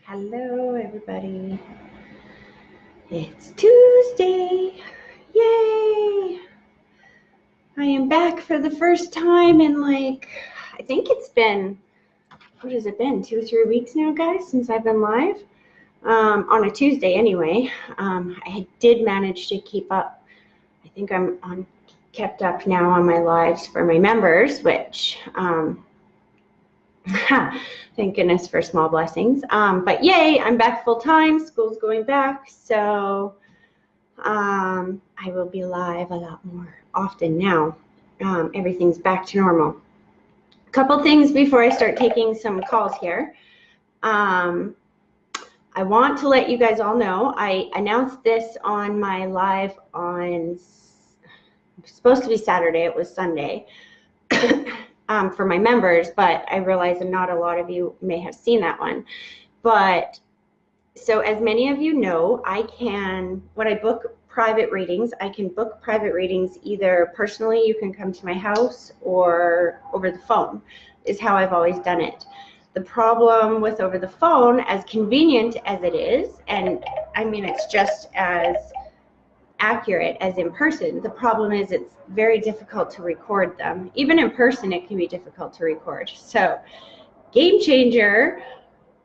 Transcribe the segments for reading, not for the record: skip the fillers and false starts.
Hello, everybody. It's Tuesday. Yay! I am back for the first time in I think it's been, what has it been, 2 or 3 weeks now, guys, since I've been live? On a Tuesday anyway. I did manage to keep up. I think I'm kept up now on my lives for my members, which thank goodness for small blessings. But yay, I'm back full time. School's going back, so I will be live a lot more often now. Everything's back to normal. A couple things before I start taking some calls here. I want to let you guys all know, I announced this on my live on, supposed to be Saturday, it was Sunday. For my members, but I realize that not a lot of you may have seen that one. But so as many of you know, when I book private readings, I can book private readings either personally, you can come to my house, or over the phone is how I've always done it. The problem with over the phone, as convenient as it is, and I mean it's just as accurate as in person, the problem is it's very difficult to record them. Even in person it can be difficult to record. So game changer,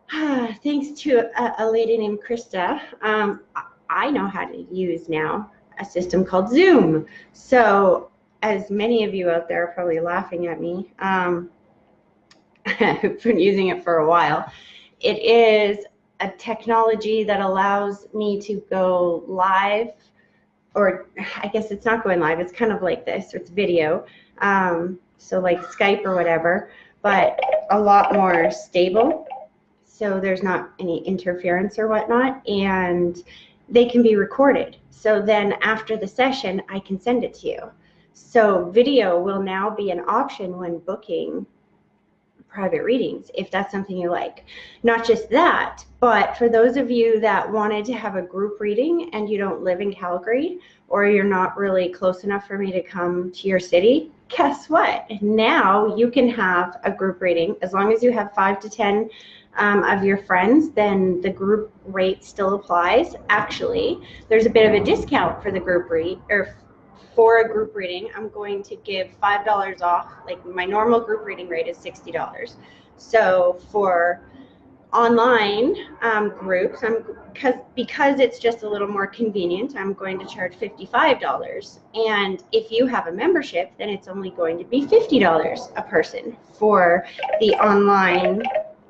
thanks to a lady named Krista, I know how to use now a system called Zoom. So as many of you out there are probably laughing at me, I've been using it for a while. It is a technology that allows me to go live, or I guess it's not going live, it's kind of like this, it's video, so like Skype or whatever, but a lot more stable, so there's not any interference or whatnot, and they can be recorded. So then after the session, I can send it to you. So video will now be an option when booking private readings, if that's something you like. Not just that, but for those of you that wanted to have a group reading and you don't live in Calgary, or you're not really close enough for me to come to your city, guess what? Now you can have a group reading. As long as you have 5 to 10 of your friends, then the group rate still applies. Actually, there's a bit of a discount for the group read, or for a group reading, I'm going to give $5 off. Like my normal group reading rate is $60. So for online groups, because it's just a little more convenient, I'm going to charge $55. And if you have a membership, then it's only going to be $50 a person for the online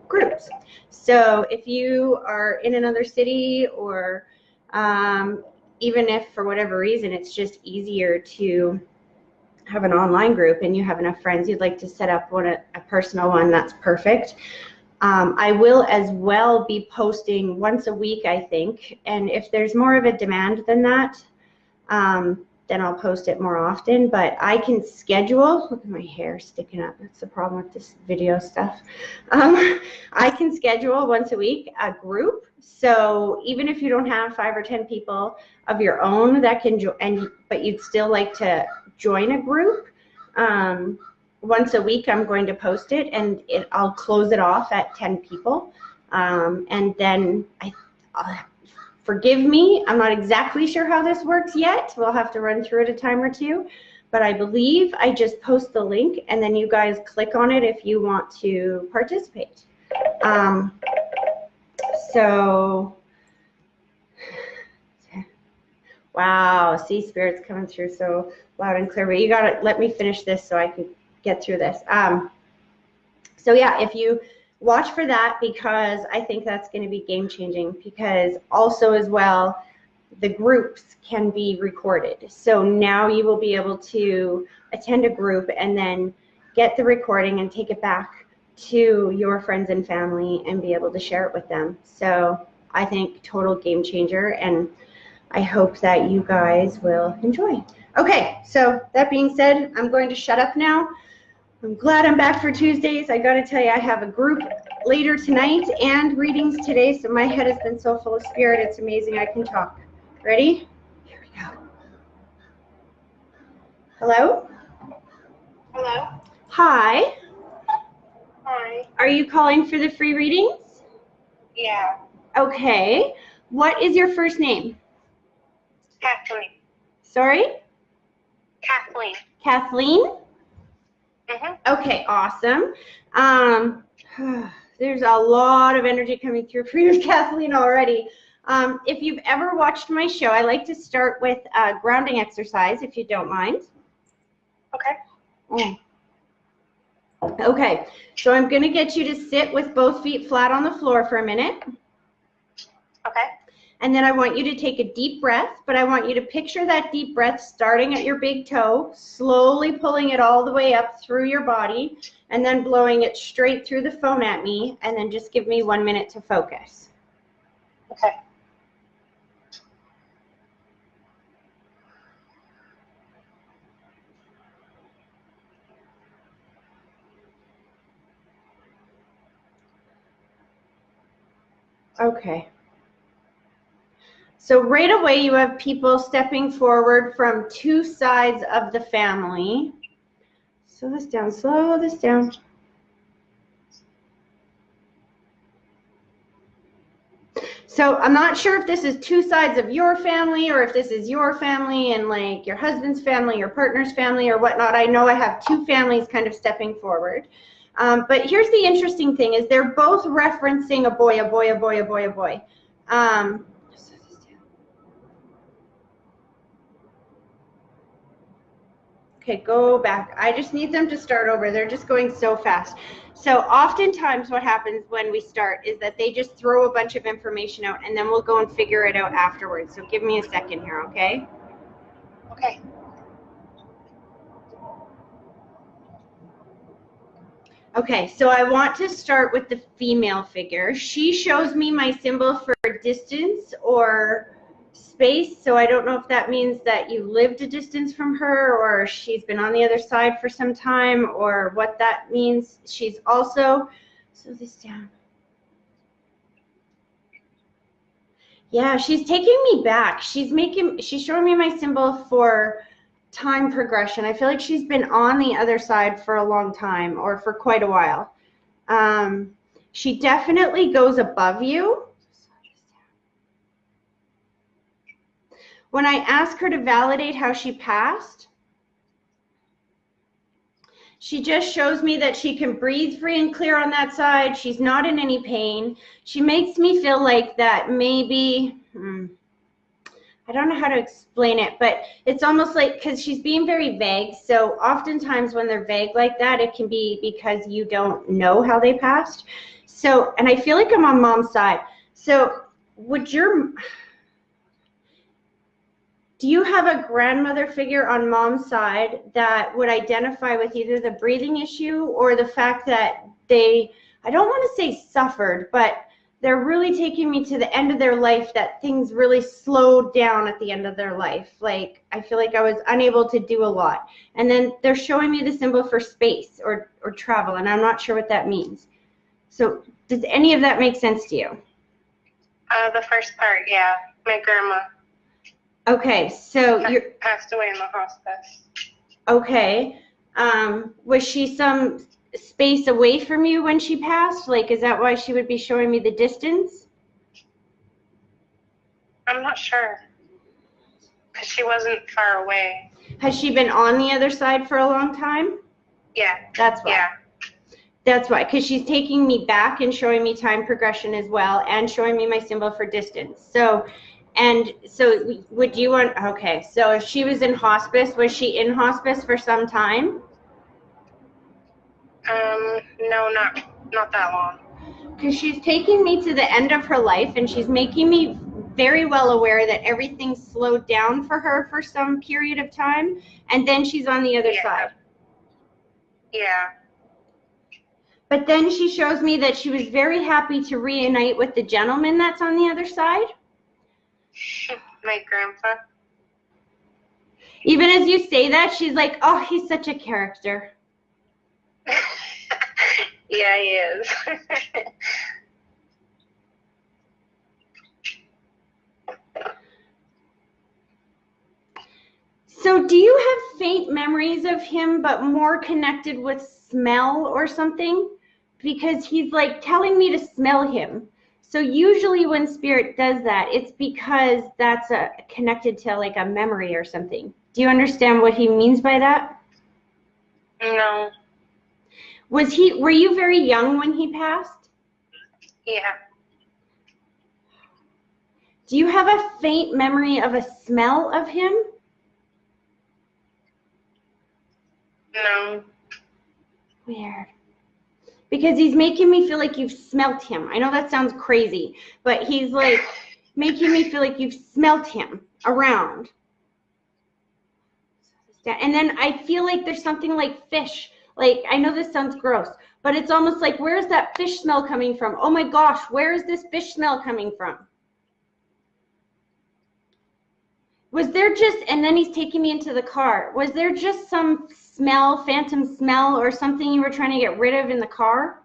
groups. So if you are in another city, or even if for whatever reason it's just easier to have an online group and you have enough friends you'd like to set up a personal one, that's perfect. I will as well be posting once a week, I think, and if there's more of a demand than that, then I'll post it more often. But I can schedule, look at my hair sticking up, that's the problem with this video stuff. I can schedule once a week a group, so even if you don't have 5 or 10 people of your own that can join, but you'd still like to join a group, once a week I'm going to post it, and I'll close it off at 10 people, and then forgive me, I'm not exactly sure how this works yet. We'll have to run through it a time or two, but I believe I just post the link and then you guys click on it if you want to participate. So, wow, see, Spirit's coming through so loud and clear, but you gotta let me finish this so I can get through this. So yeah, if you watch for that, because I think that's going to be game changing, because also as well, the groups can be recorded. So now you will be able to attend a group and then get the recording and take it back to your friends and family and be able to share it with them. So I think total game changer, and I hope that you guys will enjoy. Okay, so that being said, I'm going to shut up now. I'm glad I'm back for Tuesdays. I got to tell you, I have a group later tonight and readings today, so my head has been so full of spirit, it's amazing I can talk. Ready? Here we go. Hello? Hello? Hi. Hi. Are you calling for the free readings? Yeah. Okay. What is your first name? Kathleen. Sorry? Kathleen. Kathleen? Okay, awesome. There's a lot of energy coming through for you, Kathleen, already. If you've ever watched my show, I like to start with a grounding exercise, if you don't mind. Okay. Okay, so I'm going to get you to sit with both feet flat on the floor for a minute. Okay. And then I want you to take a deep breath, but I want you to picture that deep breath starting at your big toe, slowly pulling it all the way up through your body, and then blowing it straight through the phone at me, and then just give me 1 minute to focus. Okay. Okay. So right away you have people stepping forward from two sides of the family. Slow this down, slow this down. So I'm not sure if this is two sides of your family or if this is your family and like your husband's family, your partner's family or whatnot. I know I have two families kind of stepping forward. But here's the interesting thing is they're both referencing a boy, a boy, a boy, a boy, a boy. Okay, go back. I just need them to start over. They're just going so fast. So oftentimes what happens when we start is that they just throw a bunch of information out and then we'll go and figure it out afterwards. So give me a second here, okay? Okay. Okay, so I want to start with the female figure. She shows me my symbol for distance or space, so I don't know if that means that you lived a distance from her or she's been on the other side for some time or what that means. She's also, slow this down. Yeah, she's taking me back. She's showing me my symbol for time progression. I feel like she's been on the other side for a long time or for quite a while. She definitely goes above you. When I ask her to validate how she passed, she just shows me that she can breathe free and clear on that side. She's not in any pain. She makes me feel like that maybe, I don't know how to explain it, but it's almost like, because she's being very vague. So oftentimes when they're vague like that, it can be because you don't know how they passed. So, and I feel like I'm on mom's side. So do you have a grandmother figure on mom's side that would identify with either the breathing issue or the fact that I don't want to say suffered, but they're really taking me to the end of their life, that things really slowed down at the end of their life. Like, I feel like I was unable to do a lot. And then they're showing me the symbol for space or travel, and I'm not sure what that means. So does any of that make sense to you? The first part, yeah. My grandma. Okay, so you passed away in the hospice. Okay. Was she some space away from you when she passed? Like, is that why she would be showing me the distance? I'm not sure. Because she wasn't far away. Has she been on the other side for a long time? Yeah. That's why. Yeah. That's why, because she's taking me back and showing me time progression as well and showing me my symbol for distance. So would you want, okay, so if she was in hospice, was she in hospice for some time? No, not that long. Because she's taking me to the end of her life and she's making me very well aware that everything slowed down for her for some period of time and then she's on the other side. Yeah. But then she shows me that she was very happy to reunite with the gentleman that's on the other side. My grandpa. Even as you say that, she's like, oh, he's such a character. Yeah, he is. So do you have faint memories of him, but more connected with smell or something? because he's like telling me to smell him. So usually when spirit does that, it's because that's connected to like a memory or something. Do you understand what he means by that? No. Were you very young when he passed? Yeah. Do you have a faint memory of a smell of him? No. Weird. Because he's making me feel like you've smelt him. I know that sounds crazy, but he's like making me feel like you've smelt him around. And then I feel like there's something like fish. Like, I know this sounds gross, but it's almost like, where's that fish smell coming from? Oh my gosh, where is this fish smell coming from? Was there just, and then he's taking me into the car. Was there just some smell, phantom smell, or something you were trying to get rid of in the car?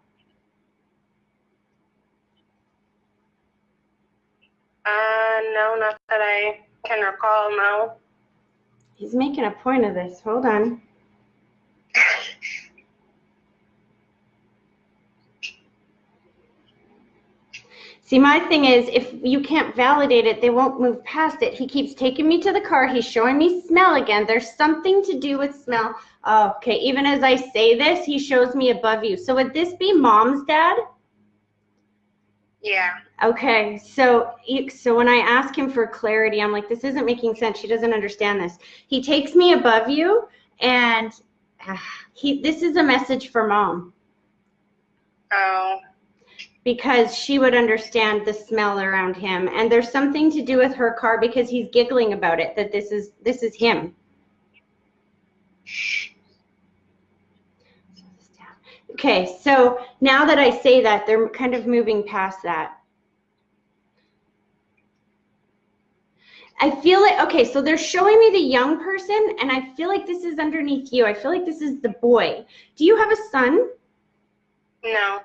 No, not that I can recall, no. He's making a point of this. Hold on. See, my thing is, if you can't validate it, they won't move past it. He keeps taking me to the car. He's showing me smell again. There's something to do with smell. Oh, okay, even as I say this, he shows me above you. So would this be Mom's dad? Yeah. Okay, so when I ask him for clarity, I'm like, this isn't making sense. She doesn't understand this. He takes me above you, and this is a message for Mom. Oh. Because she would understand the smell around him, and there's something to do with her car because he's giggling about it, that this is him. Okay, so now that I say that, they're kind of moving past that. I feel like, okay, so they're showing me the young person, and I feel like this is underneath you. I feel like this is the boy. Do you have a son? No.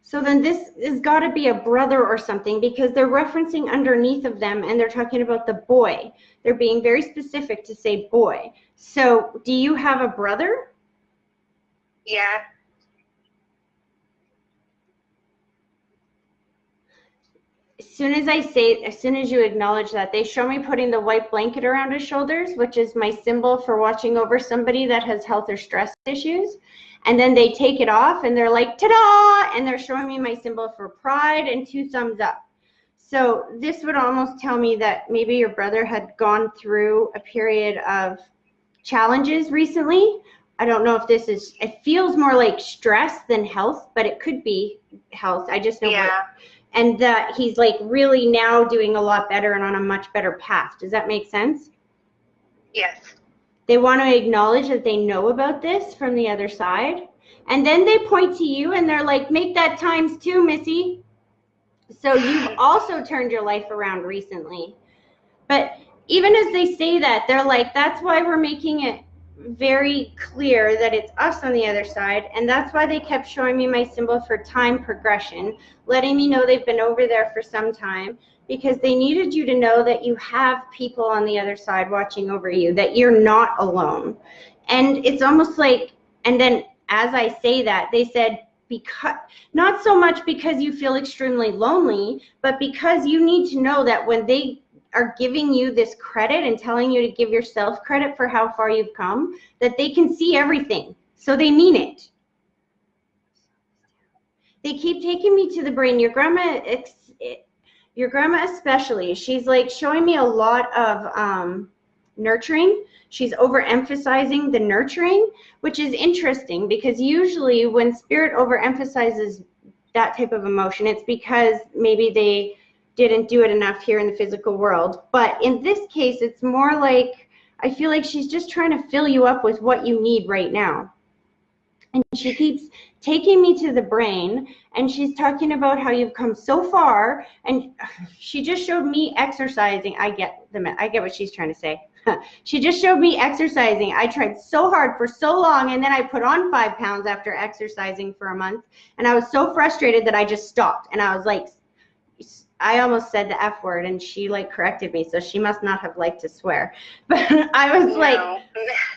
So then this has got to be a brother or something, because they're referencing underneath of them, and they're talking about the boy. They're being very specific to say boy. So do you have a brother? Yeah. As soon as you acknowledge that, they show me putting the white blanket around his shoulders, which is my symbol for watching over somebody that has health or stress issues. And then they take it off and they're like, ta-da! And they're showing me my symbol for pride and 2 thumbs up. So this would almost tell me that maybe your brother had gone through a period of challenges recently. I don't know if this is, it feels more like stress than health, but it could be health. I just know. Yeah. And that he's like really now doing a lot better and on a much better path. Does that make sense? Yes. They want to acknowledge that they know about this from the other side. And then they point to you and they're like, make that times 2, Missy. So you've also turned your life around recently. But even as they say that, they're like, that's why we're making it very clear that it's us on the other side. And that's why they kept showing me my symbol for time progression, letting me know they've been over there for some time, because they needed you to know that you have people on the other side watching over you, that you're not alone. And it's almost like, and then as I say that, they said, because not so much because you feel extremely lonely, but because you need to know that when they are giving you this credit and telling you to give yourself credit for how far you've come, that they can see everything. So they mean it. They keep taking me to the brain. Your grandma especially, she's like showing me a lot of nurturing. She's overemphasizing the nurturing, which is interesting because usually when spirit overemphasizes that type of emotion, it's because maybe they didn't do it enough here in the physical world. But in this case, it's more like, I feel like she's just trying to fill you up with what you need right now. And she keeps taking me to the brain, and she's talking about how you've come so far, and she just showed me exercising. I get what she's trying to say. She just showed me exercising. I tried so hard for so long, and then I put on 5 pounds after exercising for a month, and I was so frustrated that I just stopped. And I was like, I almost said the F word, and she like corrected me, so she must not have liked to swear. But I was like,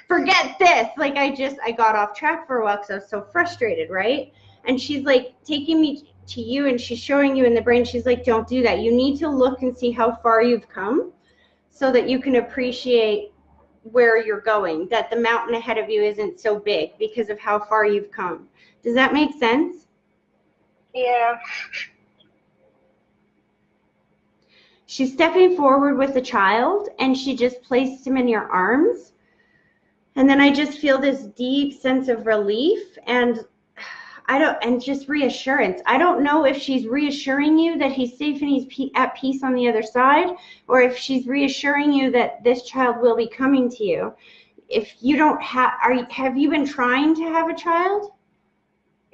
forget this. Like I got off track for a while because I was so frustrated, right? And she's like taking me to you and she's showing you in the brain. She's like, don't do that. You need to look and see how far you've come so that you can appreciate where you're going, that the mountain ahead of you isn't so big because of how far you've come. Does that make sense? Yeah. She's stepping forward with a child and she just placed him in your arms. And then I just feel this deep sense of relief and just reassurance. I don't know if she's reassuring you that he's safe and he's at peace on the other side, or if she's reassuring you that this child will be coming to you. If you don't have you been trying to have a child?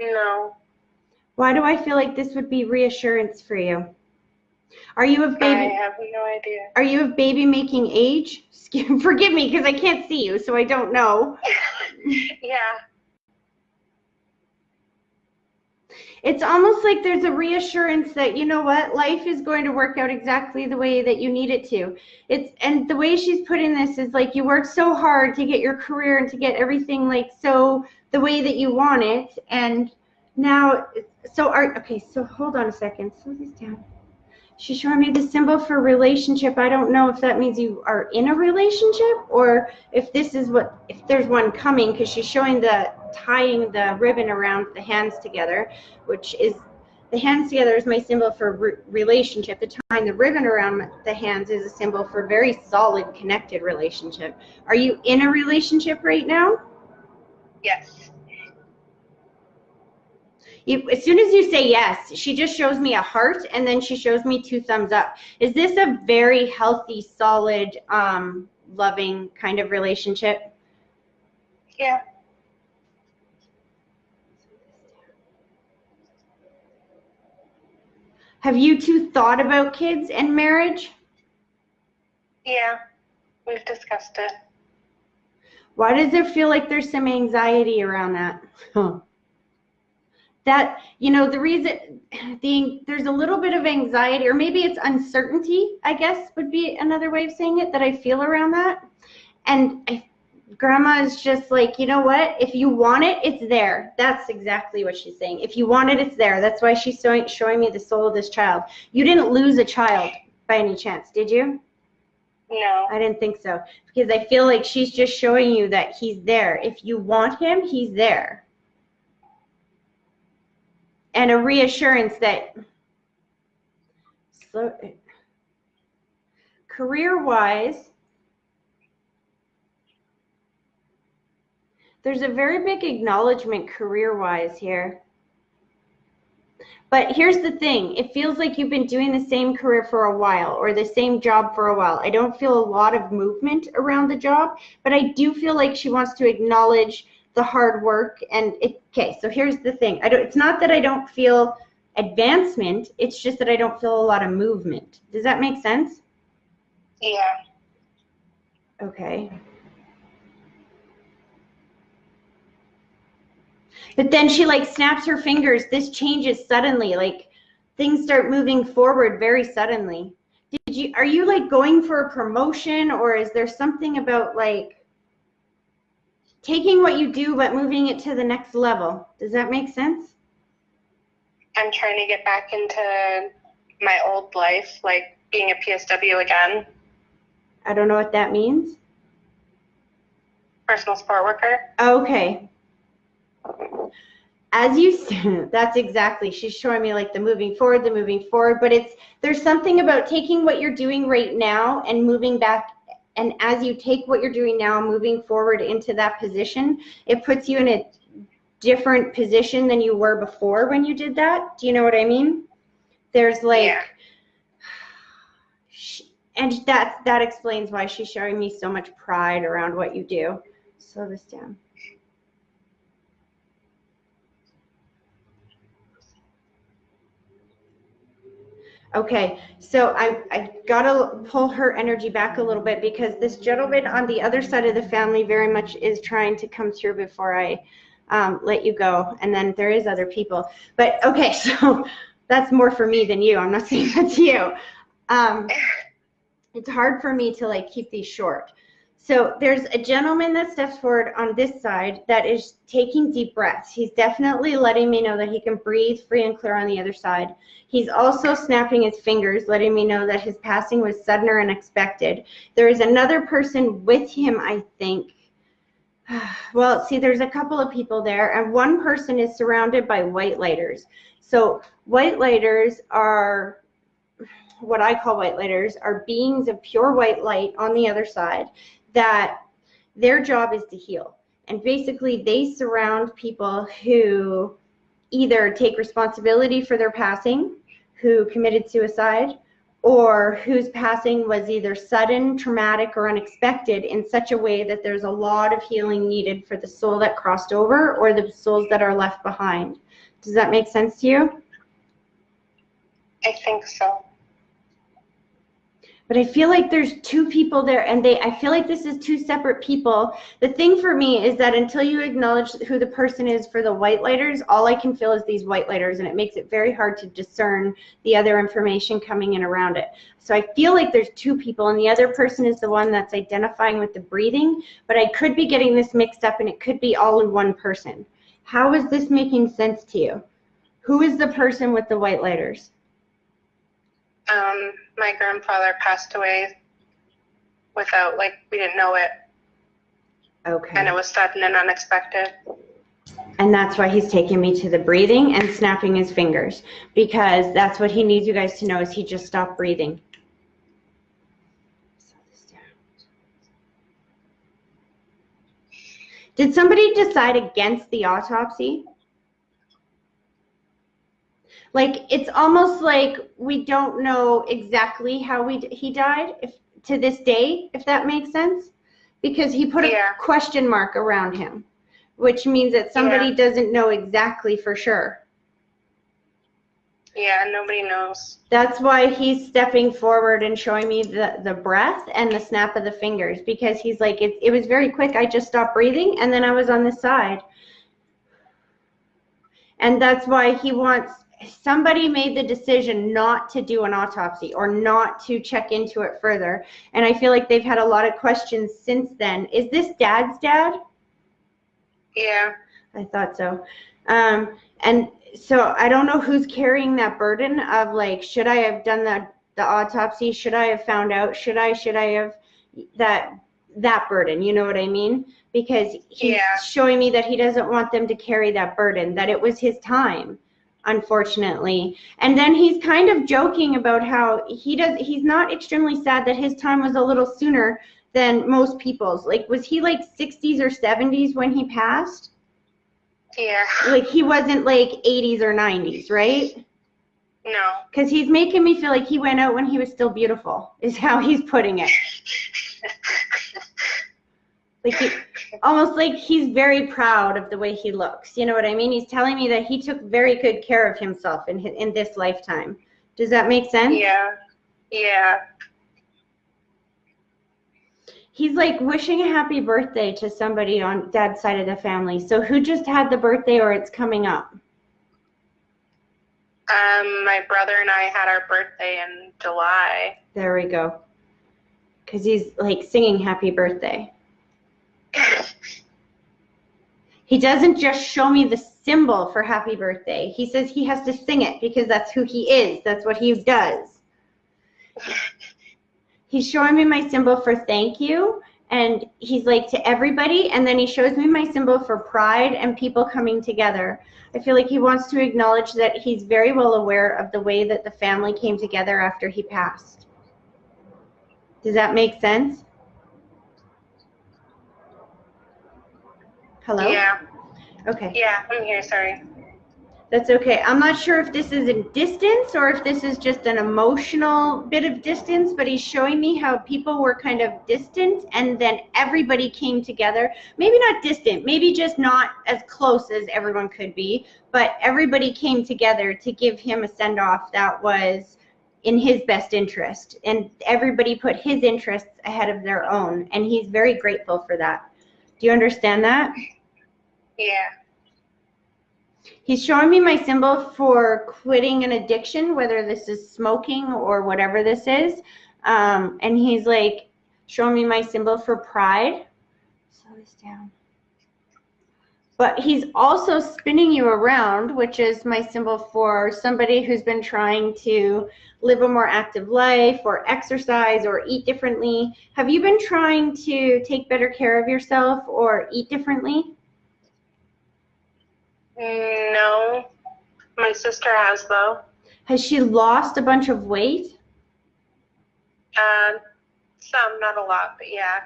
No. Why do I feel like this would be reassurance for you? Are you of baby? I have no idea. Are you of baby making age? Forgive me because I can't see you, so I don't know. Yeah. It's almost like there's a reassurance that, you know what, life is going to work out exactly the way that you need it to. And the way she's putting this is like you worked so hard to get your career and to get everything like so the way that you want it. And now, so hold on a second. Slow this down. She's showing me the symbol for relationship. I don't know if that means you are in a relationship or if if there's one coming, because she's showing tying the ribbon around the hands together, which is, the hands together is my symbol for relationship. The tying the ribbon around the hands is a symbol for very solid, connected relationship. Are you in a relationship right now? Yes. As soon as you say yes, she just shows me a heart and then she shows me 2 thumbs up. Is this a very healthy, solid, loving kind of relationship? Yeah. Have you 2 thought about kids and marriage? Yeah. We've discussed it. Why does it feel like there's some anxiety around that? That, the reason there's a little bit of anxiety, or maybe it's uncertainty, I guess would be another way of saying it, that I feel around that. And Grandma is just like, you know what? If you want it, it's there. That's exactly what she's saying. If you want it, it's there. That's why she's showing me the soul of this child. You didn't lose a child by any chance, did you? No. I didn't think so. Because I feel like she's just showing you that he's there. If you want him, he's there. And a reassurance that career-wise, there's a very big acknowledgement career-wise here. But here's the thing. It feels like you've been doing the same career for a while or the same job for a while. I don't feel a lot of movement around the job, but I do feel like she wants to acknowledge the hard work. And okay, so here's the thing. It's not that I don't feel advancement, it's just that I don't feel a lot of movement. Does that make sense? Yeah. Okay. But then she like snaps her fingers. This changes suddenly, like things start moving forward very suddenly. Are you like going for a promotion, or is there something about like taking what you do but moving it to the next level? Does that make sense? I'm trying to get back into my old life, like being a PSW again. I don't know what that means. Personal support worker. Okay. As you, that's exactly, she's showing me like the moving forward, but there's something about taking what you're doing right now and moving back. And as you take what you're doing now, moving forward into that position, it puts you in a different position than you were before when you did that. Do you know what I mean? There's like, yeah. And that explains why she's showing me so much pride around what you do. Slow this down. Okay, so I gotta pull her energy back a little bit because this gentleman on the other side of the family very much is trying to come through before I let you go. And then there is other people. But okay, so that's more for me than you. I'm not saying that to you. It's hard for me to like keep these short. So there's a gentleman that steps forward on this side that is taking deep breaths. He's definitely letting me know that he can breathe free and clear on the other side. He's also snapping his fingers, letting me know that his passing was sudden or unexpected. There is another person with him, I think. Well, see, there's a couple of people there, and one person is surrounded by white lighters. So white lighters are, what I call white lighters, are beings of pure white light on the other side that their job is to heal. And basically they surround people who either take responsibility for their passing, who committed suicide, or whose passing was either sudden, traumatic, or unexpected in such a way that there's a lot of healing needed for the soul that crossed over or the souls that are left behind. Does that make sense to you? I think so. But I feel like there's two people there, and I feel like this is two separate people. The thing for me is that until you acknowledge who the person is for the white lighters, all I can feel is these white lighters, and it makes it very hard to discern the other information coming in around it. So I feel like there's two people, and the other person is the one that's identifying with the breathing, but I could be getting this mixed up, and it could be all in one person. How is this making sense to you? Who is the person with the white lighters? My grandfather passed away without, like, we didn't know it. Okay. And it was sudden and unexpected. And that's why he's taking me to the breathing and snapping his fingers, because that's what he needs you guys to know is he just stopped breathing. Did somebody decide against the autopsy? Like, it's almost like we don't know exactly how he died to this day, if that makes sense, because he put a question mark around him, which means that somebody doesn't know exactly for sure. Yeah, nobody knows. That's why he's stepping forward and showing me the breath and the snap of the fingers, because he's like, it was very quick. I just stopped breathing, and then I was on the side. And that's why he wants, somebody made the decision not to do an autopsy or not to check into it further. And I feel like they've had a lot of questions since then. Is this Dad's dad? Yeah. I thought so. And so I don't know who's carrying that burden of, like, should I have done the autopsy? Should I have found out? Should I have that burden? You know what I mean? Because he's showing me that he doesn't want them to carry that burden, that it was his time, unfortunately. And then he's kind of joking about how he's not extremely sad that his time was a little sooner than most people's. Like, was he like 60s or 70s when he passed? Yeah. Like, he wasn't like 80s or 90s, right? No. Because he's making me feel like he went out when he was still beautiful, is how he's putting it. Like, almost like he's very proud of the way he looks. You know what I mean? He's telling me that he took very good care of himself in this lifetime. Does that make sense? Yeah. Yeah. He's like wishing a happy birthday to somebody on Dad's side of the family. So who just had the birthday or it's coming up? My brother and I had our birthday in July. There we go. Because he's like singing happy birthday. He doesn't just show me the symbol for happy birthday. He says he has to sing it because that's who he is. That's what he does. He's showing me my symbol for thank you, and he's like, to everybody, and then he shows me my symbol for pride and people coming together. I feel like he wants to acknowledge that he's very well aware of the way that the family came together after he passed. Does that make sense? Hello? Yeah. Okay. Yeah, I'm here, sorry. That's okay. I'm not sure if this is in distance or if this is just an emotional bit of distance, but he's showing me how people were kind of distant and then everybody came together. Maybe not distant, maybe just not as close as everyone could be, but everybody came together to give him a send-off that was in his best interest. And everybody put his interests ahead of their own, and he's very grateful for that. Do you understand that? Yeah. He's showing me my symbol for quitting an addiction, whether this is smoking or whatever this is. And he's like, showing me my symbol for pride. Slow this down. But he's also spinning you around, which is my symbol for somebody who's been trying to live a more active life or exercise or eat differently. Have you been trying to take better care of yourself or eat differently? No. My sister has, though. Has she lost a bunch of weight? Some, not a lot, but yeah.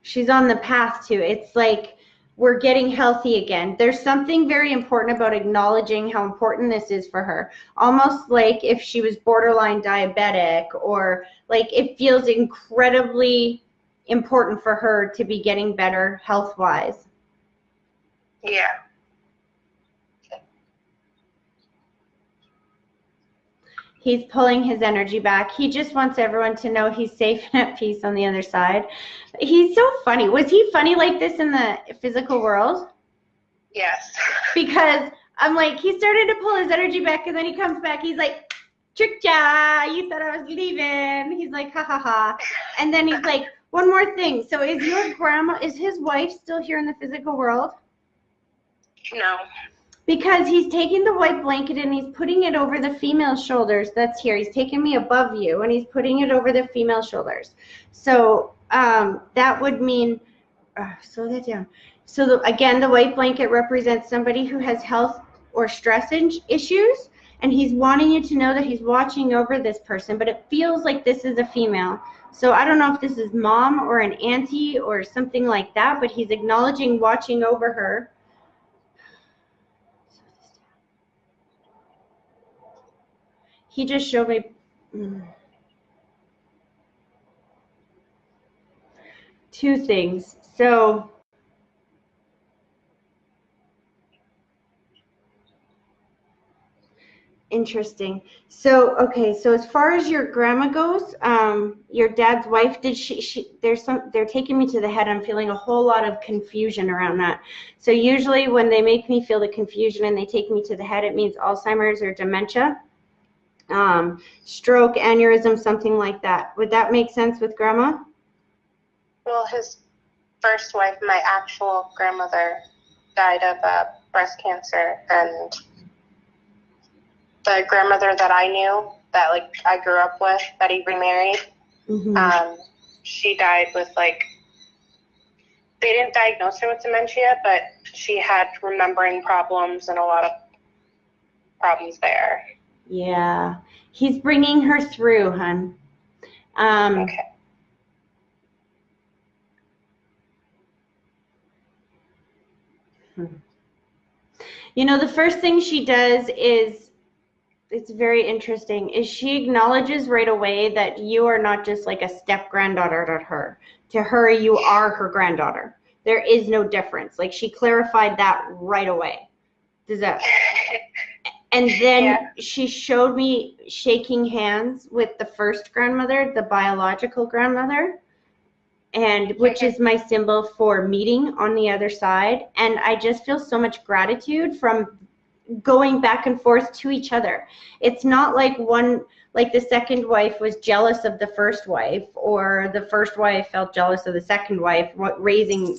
She's on the path to. It's like we're getting healthy again. There's something very important about acknowledging how important this is for her. Almost like if she was borderline diabetic, or like it feels incredibly important for her to be getting better health-wise. Yeah. He's pulling his energy back. He just wants everyone to know he's safe and at peace on the other side. He's so funny. Was he funny like this in the physical world? Yes. Because I'm like, he started to pull his energy back, and then he comes back. He's like, tricked ya. You thought I was leaving. He's like, ha ha ha. And then he's like, one more thing. So is your grandma, is his wife still here in the physical world? No. Because he's taking the white blanket and he's putting it over the female shoulders that's here. He's taking me above you and he's putting it over the female shoulders. So that would mean, slow that down. So again, the white blanket represents somebody who has health or stress issues, and he's wanting you to know that he's watching over this person, but it feels like this is a female. So I don't know if this is mom or an auntie or something like that, but he's acknowledging watching over her. He just showed me two things. So interesting. So okay, so as far as your grandma goes, your dad's wife, did they're taking me to the head. I'm feeling a whole lot of confusion around that. So usually when they make me feel the confusion and they take me to the head, it means Alzheimer's or dementia, stroke, aneurysm, something like that. Would that make sense with grandma? Well, his first wife, my actual grandmother, died of breast cancer, and the grandmother that I knew, that like I grew up with, that he remarried, she died with like, they didn't diagnose her with dementia, but she had remembering problems and a lot of problems there. Yeah, he's bringing her through, hun. Okay. You know, the first thing she does is, it's very interesting, is she acknowledges right away that you are not just like a step granddaughter to her. To her, you are her granddaughter. There is no difference. Like, she clarified that right away. Does that? And then she showed me shaking hands with the first grandmother, the biological grandmother, and which is my symbol for meeting on the other side. And I just feel so much gratitude from going back and forth to each other. It's not like like the second wife was jealous of the first wife, or the first wife felt jealous of the second wife, raising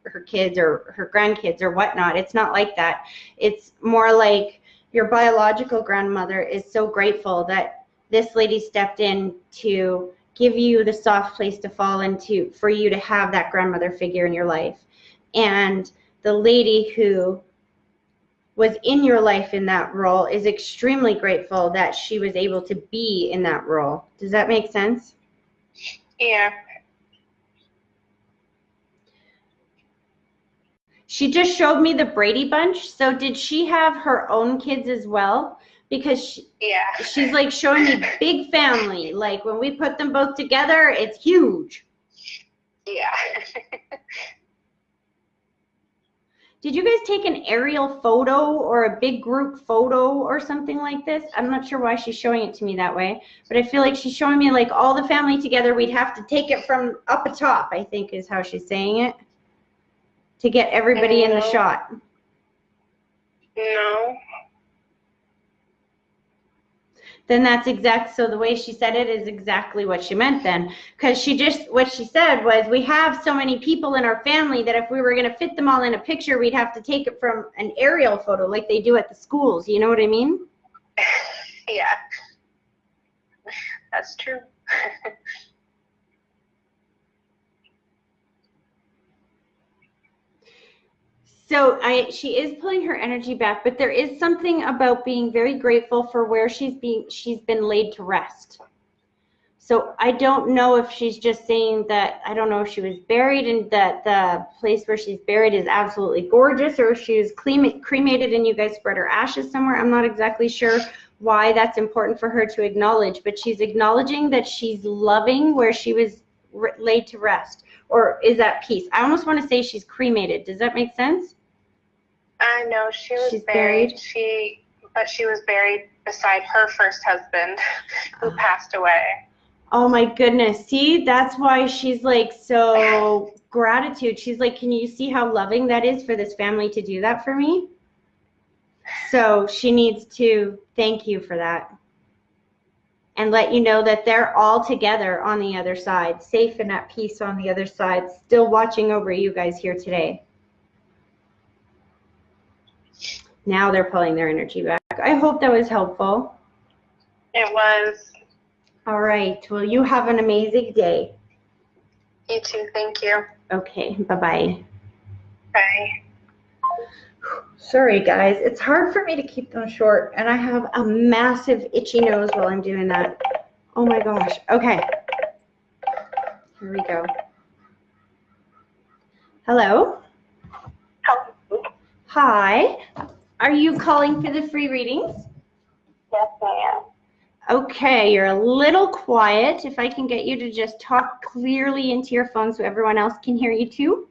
her kids or her grandkids or whatnot. It's not like that. It's more like your biological grandmother is so grateful that this lady stepped in to give you the soft place to fall into, for you to have that grandmother figure in your life. And the lady who was in your life in that role is extremely grateful that she was able to be in that role. Does that make sense? Yeah. She just showed me the Brady Bunch. So did she have her own kids as well? Because she's like showing me big family. Like when we put them both together, it's huge. Yeah. Did you guys take an aerial photo or a big group photo or something like this? I'm not sure why she's showing it to me that way, but I feel like she's showing me like all the family together. We'd have to take it from up atop, I think is how she's saying it, to get everybody in the shot. No. Then that's exact. So the way she said it is exactly what she meant then. Because what she said was, we have so many people in our family that if we were going to fit them all in a picture, we'd have to take it from an aerial photo like they do at the schools. You know what I mean? Yeah, that's true. So she is pulling her energy back, but there is something about being very grateful for where she's been laid to rest. So I don't know if she's just saying that, I don't know if she was buried and that the place where she's buried is absolutely gorgeous, or if she was cremated and you guys spread her ashes somewhere. I'm not exactly sure why that's important for her to acknowledge, but she's acknowledging that she's loving where she was laid to rest, or is at peace. I almost want to say she's cremated. Does that make sense? No, she was buried. But she was buried beside her first husband, who passed away. Oh my goodness. See, that's why she's like so gratitude. She's like, can you see how loving that is for this family to do that for me? So she needs to thank you for that and let you know that they're all together on the other side, safe and at peace on the other side, still watching over you guys here today. Now they're pulling their energy back. I hope that was helpful. It was. All right. Well, you have an amazing day. You too. Thank you. Okay. Bye-bye. Bye. Sorry, guys. It's hard for me to keep them short, and I have a massive itchy nose while I'm doing that. Oh, my gosh. Okay. Here we go. Hello? Hello. Hi. Are you calling for the free readings? Yes, I am. Okay, you're a little quiet. If I can get you to just talk clearly into your phone so everyone else can hear you too.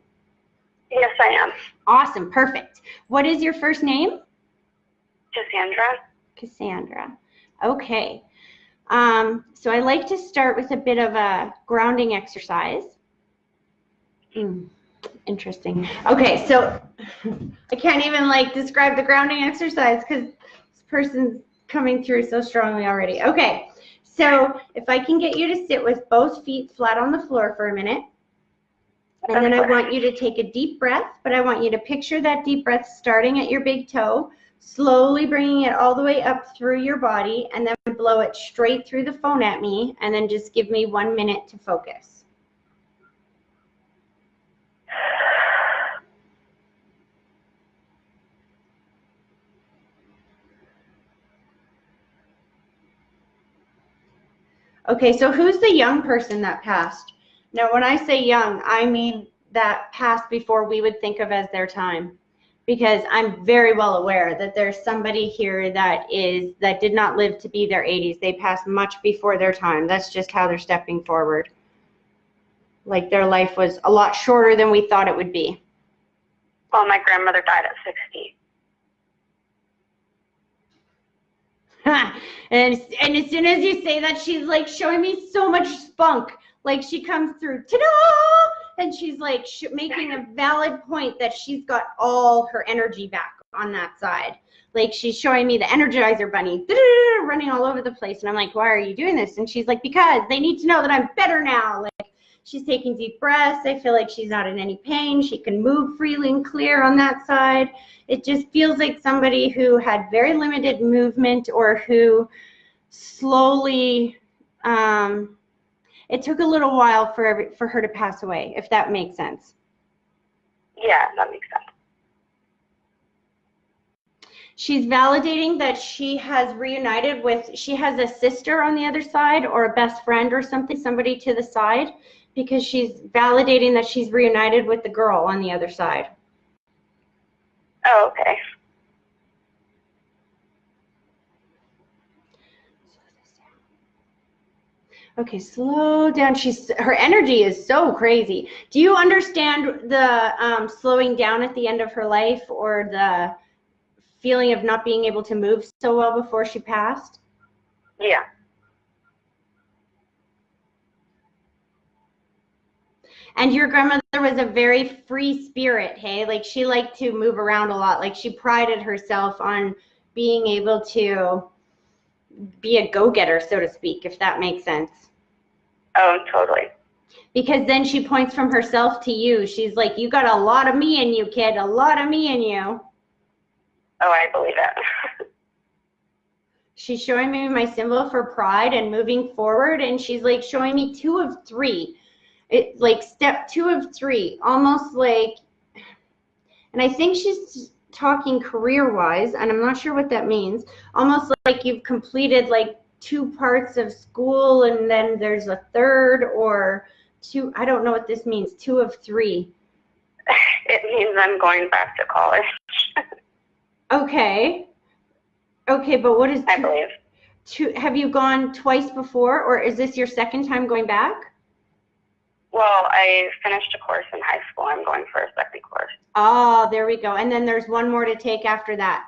Yes, I am. Awesome, perfect. What is your first name? Cassandra. Cassandra. Okay. So I like to start with a bit of a grounding exercise. Interesting. Okay, so I can't even like describe the grounding exercise because this person's coming through so strongly already. Okay, so if I can get you to sit with both feet flat on the floor for a minute, and then I want you to take a deep breath, but I want you to picture that deep breath starting at your big toe, slowly bringing it all the way up through your body, and then blow it straight through the phone at me, and then just give me 1 minute to focus. Okay, so who's the young person that passed? Now, when I say young, I mean that passed before we would think of as their time, because I'm very well aware that there's somebody here that did not live to be their 80s. They passed much before their time. That's just how they're stepping forward. Like their life was a lot shorter than we thought it would be. Well, my grandmother died at 60. And as soon as you say that, she's like showing me so much spunk. Like she comes through, ta-da! And she's like making a valid point that she's got all her energy back on that side. Like she's showing me the Energizer Bunny running all over the place. And I'm like, why are you doing this? And she's like, because they need to know that I'm better now. Like she's taking deep breaths. I feel like she's not in any pain. She can move freely and clear on that side. It just feels like somebody who had very limited movement or who slowly, it took a little while for her to pass away, if that makes sense. Yeah, that makes sense. She's validating that she has reunited she has a sister on the other side or a best friend or something, somebody to the side, because she's validating that she's reunited with the girl on the other side. Oh, okay. Okay, slow down. Her energy is so crazy. Do you understand the slowing down at the end of her life, or the feeling of not being able to move so well before she passed? Yeah. And your grandmother was a very free spirit, hey? Like she liked to move around a lot. Like she prided herself on being able to be a go-getter, so to speak, if that makes sense. Oh, totally. Because then she points from herself to you. She's like, you got a lot of me in you, kid, a lot of me in you. Oh, I believe it. She's showing me my symbol for pride and moving forward, and she's like showing me 2 of 3. It's like step 2 of 3, almost like, and I think she's talking career-wise, and I'm not sure what that means. Almost like you've completed like 2 parts of school, and then there's a third, or 2. I don't know what this means. 2 of 3. It means I'm going back to college. Okay. Okay, but what is I believe. 2? Have you gone twice before, or is this your second time going back? Well, I finished a course in high school. I'm going for a second course. Oh, there we go. And then there's 1 more to take after that.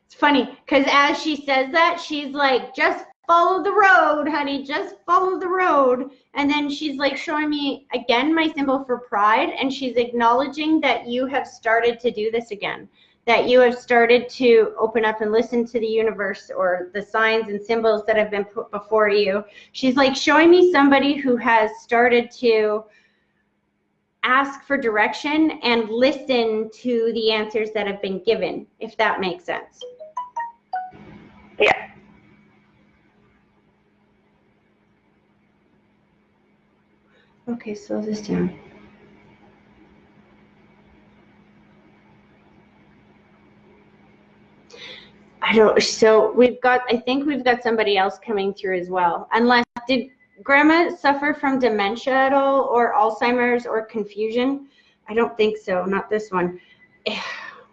It's funny, because as she says that, she's like, just follow the road, honey, just follow the road. And then she's like showing me again my symbol for pride, and she's acknowledging that you have started to do this again, that you have started to open up and listen to the universe or the signs and symbols that have been put before you. She's like showing me somebody who has started to ask for direction and listen to the answers that have been given, if that makes sense. Yeah. Okay, slow this down. So I think we've got somebody else coming through as well. Unless, did Grandma suffer from dementia at all, or Alzheimer's, or confusion? I don't think so, not this one.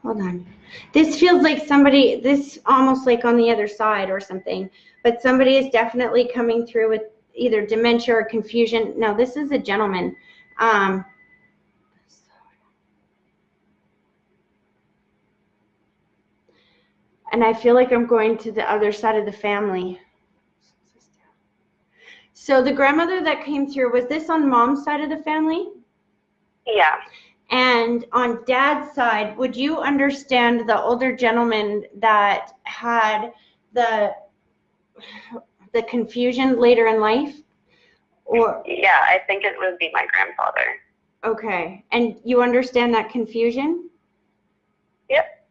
Hold on. This feels like somebody, this almost like on the other side or something, but somebody is definitely coming through with either dementia or confusion. No, this is a gentleman. And I feel like I'm going to the other side of the family. So the grandmother that came through, was this on Mom's side of the family? Yeah. And on Dad's side, would you understand the older gentleman that had the confusion later in life? Or yeah, I think it would be my grandfather. Okay. And you understand that confusion? Yep.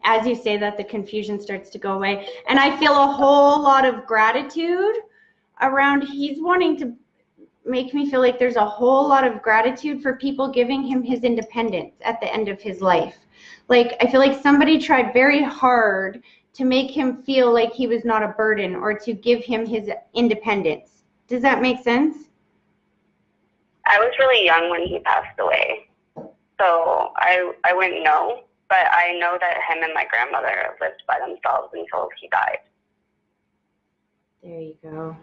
As you say that, the confusion starts to go away. And I feel a whole lot of gratitude around, he's wanting to make me feel like there's a whole lot of gratitude for people giving him his independence at the end of his life. Like, I feel like somebody tried very hard to make him feel like he was not a burden, or to give him his independence. Does that make sense? I was really young when he passed away, so I wouldn't know, but I know that him and my grandmother lived by themselves until he died. There you go.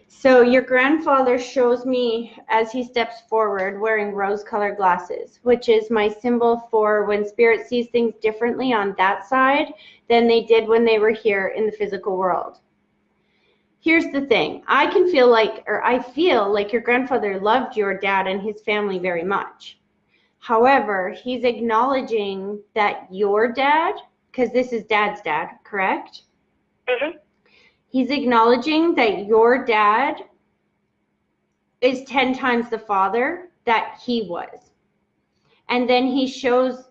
So your grandfather shows me as he steps forward wearing rose-colored glasses, which is my symbol for when spirit sees things differently on that side than they did when they were here in the physical world. Here's the thing. I feel like your grandfather loved your dad and his family very much. However, he's acknowledging that your dad, because this is Dad's dad, correct? Mm-hmm. He's acknowledging that your dad is 10 times the father that he was. And then he shows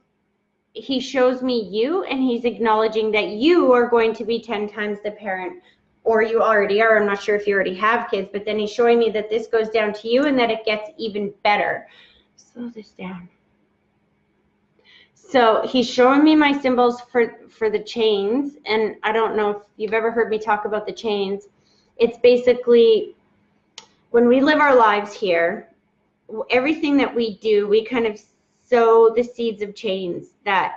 me you, and he's acknowledging that you are going to be 10 times the parent, or you already are. I'm not sure if you already have kids, but then he's showing me that this goes down to you and that it gets even better. Slow this down. So he's showing me my symbols for the chains, and I don't know if you've ever heard me talk about the chains. It's basically when we live our lives here, everything that we do, we kind of sow the seeds of chains that,